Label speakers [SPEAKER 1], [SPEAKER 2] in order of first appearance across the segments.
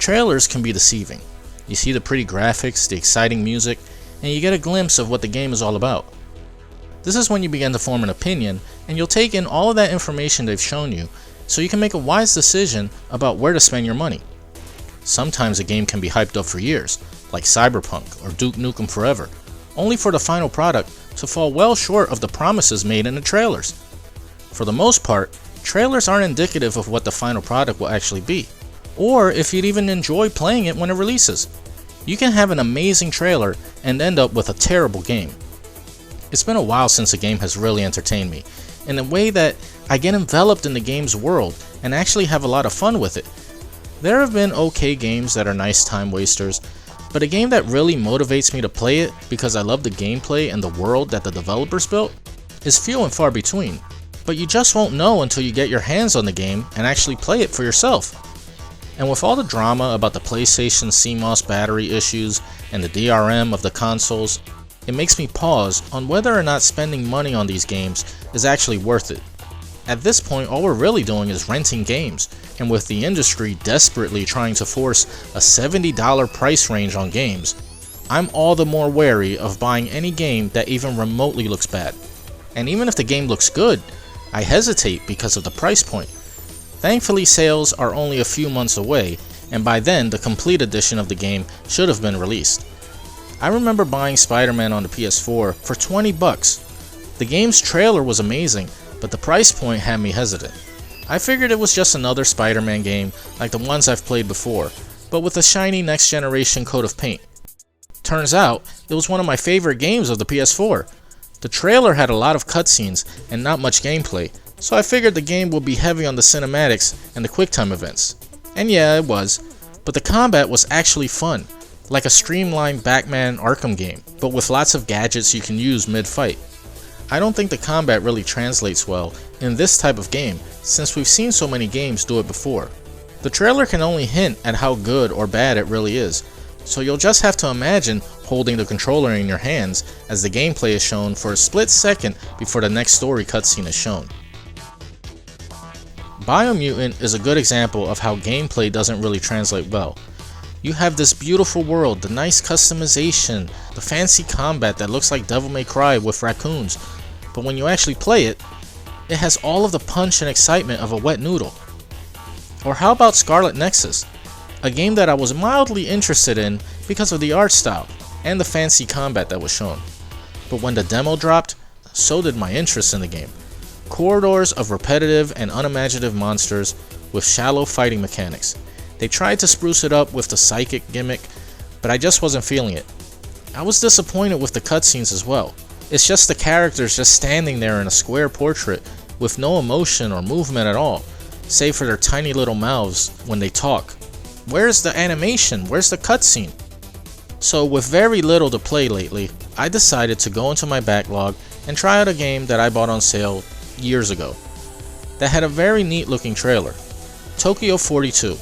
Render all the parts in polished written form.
[SPEAKER 1] Trailers can be deceiving. You see the pretty graphics, the exciting music, and you get a glimpse of what the game is all about. This is when you begin to form an opinion, and you'll take in all of that information they've shown you, so you can make a wise decision about where to spend your money. Sometimes a game can be hyped up for years, like Cyberpunk or Duke Nukem Forever, only for the final product to fall well short of the promises made in the trailers. For the most part, trailers aren't indicative of what the final product will actually be, or if you'd even enjoy playing it when it releases. You can have an amazing trailer and end up with a terrible game. It's been a while since a game has really entertained me, in a way that I get enveloped in the game's world and actually have a lot of fun with it. There have been okay games that are nice time wasters, but a game that really motivates me to play it because I love the gameplay and the world that the developers built is few and far between. But you just won't know until you get your hands on the game and actually play it for yourself. And with all the drama about the PlayStation CMOS battery issues and the DRM of the consoles, it makes me pause on whether or not spending money on these games is actually worth it. At this point, all we're really doing is renting games, and with the industry desperately trying to force a $70 price range on games, I'm all the more wary of buying any game that even remotely looks bad. And even if the game looks good, I hesitate because of the price point. Thankfully, sales are only a few months away, and by then the complete edition of the game should have been released. I remember buying Spider-Man on the PS4 for $20. The game's trailer was amazing, but the price point had me hesitant. I figured it was just another Spider-Man game like the ones I've played before, but with a shiny next generation coat of paint. Turns out, it was one of my favorite games of the PS4. The trailer had a lot of cutscenes and not much gameplay, so I figured the game would be heavy on the cinematics and the QuickTime events. And yeah, it was, but the combat was actually fun, like a streamlined Batman Arkham game, but with lots of gadgets you can use mid-fight. I don't think the combat really translates well in this type of game, since we've seen so many games do it before. The trailer can only hint at how good or bad it really is, so you'll just have to imagine holding the controller in your hands as the gameplay is shown for a split second before the next story cutscene is shown. Biomutant is a good example of how gameplay doesn't really translate well. You have this beautiful world, the nice customization, the fancy combat that looks like Devil May Cry with raccoons, but when you actually play it, it has all of the punch and excitement of a wet noodle. Or how about Scarlet Nexus, a game that I was mildly interested in because of the art style and the fancy combat that was shown. But when the demo dropped, so did my interest in the game. Corridors of repetitive and unimaginative monsters with shallow fighting mechanics. They tried to spruce it up with the psychic gimmick, but I just wasn't feeling it. I was disappointed with the cutscenes as well. It's just the characters just standing there in a square portrait with no emotion or movement at all, save for their tiny little mouths when they talk. Where's the animation? Where's the cutscene? So with very little to play lately, I decided to go into my backlog and try out a game that I bought on sale years ago that had a very neat looking trailer. Tokyo 42.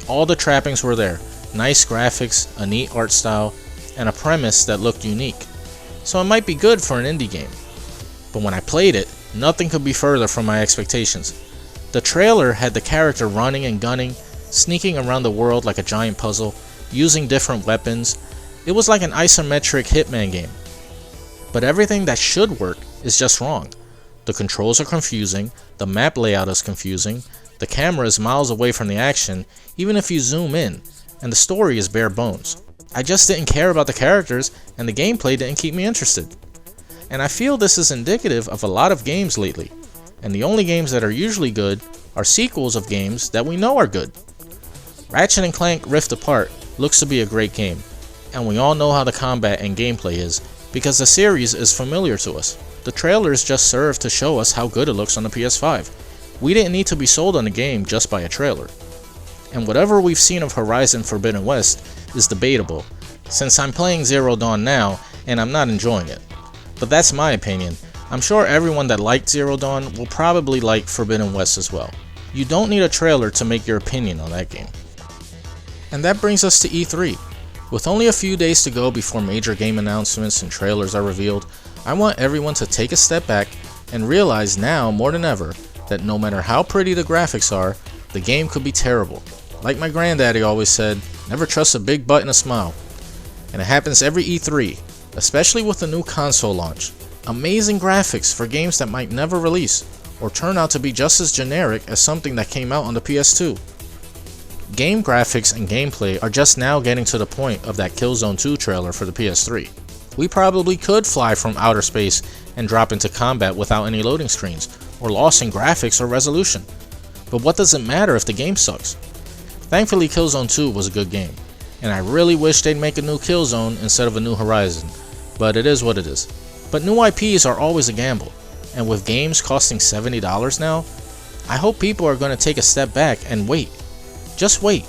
[SPEAKER 1] All the trappings were there, nice graphics, a neat art style, and a premise that looked unique. So it might be good for an indie game. But when I played it, nothing could be further from my expectations. The trailer had the character running and gunning, sneaking around the world like a giant puzzle, using different weapons. It was like an isometric Hitman game. But everything that should work is just wrong. The controls are confusing, the map layout is confusing, the camera is miles away from the action, even if you zoom in, and the story is bare bones. I just didn't care about the characters, and the gameplay didn't keep me interested. And I feel this is indicative of a lot of games lately, and the only games that are usually good are sequels of games that we know are good. Ratchet & Clank Rift Apart looks to be a great game, and we all know how the combat and gameplay is, because the series is familiar to us. The trailers just serve to show us how good it looks on the PS5. We didn't need to be sold on the game just by a trailer. And whatever we've seen of Horizon Forbidden West is debatable, since I'm playing Zero Dawn now and I'm not enjoying it. But that's my opinion. I'm sure everyone that liked Zero Dawn will probably like Forbidden West as well. You don't need a trailer to make your opinion on that game. And that brings us to E3. With only a few days to go before major game announcements and trailers are revealed, I want everyone to take a step back and realize now more than ever that no matter how pretty the graphics are, the game could be terrible. Like my granddaddy always said, never trust a big butt and a smile. And it happens every E3, especially with the new console launch. Amazing graphics for games that might never release, or turn out to be just as generic as something that came out on the PS2. Game graphics and gameplay are just now getting to the point of that Killzone 2 trailer for the PS3. We probably could fly from outer space and drop into combat without any loading screens, or loss in graphics or resolution. But what does it matter if the game sucks? Thankfully, Killzone 2 was a good game, and I really wish they'd make a new Killzone instead of a new Horizon, but it is what it is. But new IPs are always a gamble, and with games costing $70 now, I hope people are going to take a step back and wait. Just wait.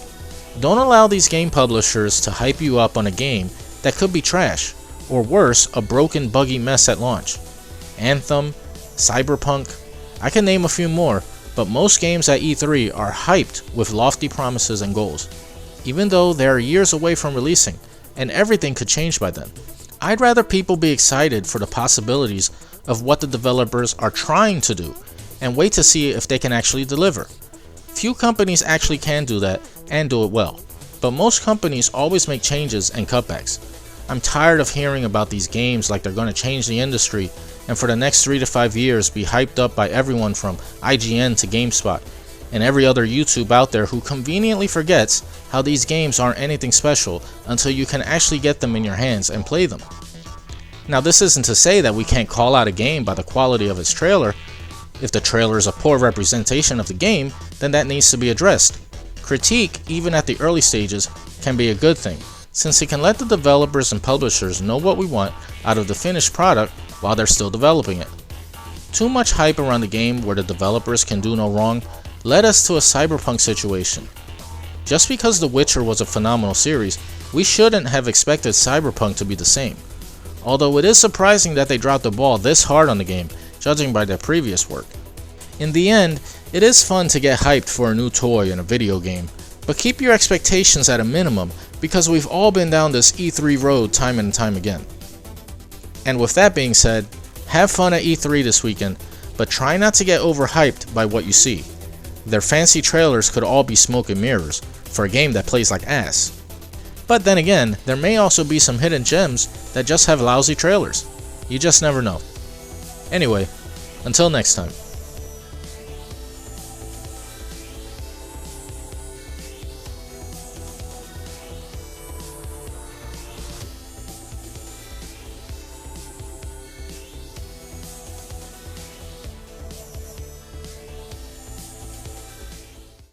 [SPEAKER 1] Don't allow these game publishers to hype you up on a game that could be trash, or worse, a broken, buggy mess at launch. Anthem, Cyberpunk, I can name a few more, but most games at E3 are hyped with lofty promises and goals, even though they are years away from releasing, and everything could change by then. I'd rather people be excited for the possibilities of what the developers are trying to do, and wait to see if they can actually deliver. Few companies actually can do that, and do it well, but most companies always make changes and cutbacks. I'm tired of hearing about these games like they're going to change the industry and for the next 3 to 5 years be hyped up by everyone from IGN to GameSpot and every other YouTube out there who conveniently forgets how these games aren't anything special until you can actually get them in your hands and play them. Now, this isn't to say that we can't call out a game by the quality of its trailer. If the trailer is a poor representation of the game, then that needs to be addressed. Critique, even at the early stages, can be a good thing, since it can let the developers and publishers know what we want out of the finished product while they're still developing it. Too much hype around the game where the developers can do no wrong led us to a Cyberpunk situation. Just because The Witcher was a phenomenal series, we shouldn't have expected Cyberpunk to be the same. Although it is surprising that they dropped the ball this hard on the game, judging by their previous work. In the end, it is fun to get hyped for a new toy in a video game, but keep your expectations at a minimum because we've all been down this E3 road time and time again. And with that being said, have fun at E3 this weekend, but try not to get overhyped by what you see. Their fancy trailers could all be smoke and mirrors for a game that plays like ass. But then again, there may also be some hidden gems that just have lousy trailers. You just never know. Anyway, until next time.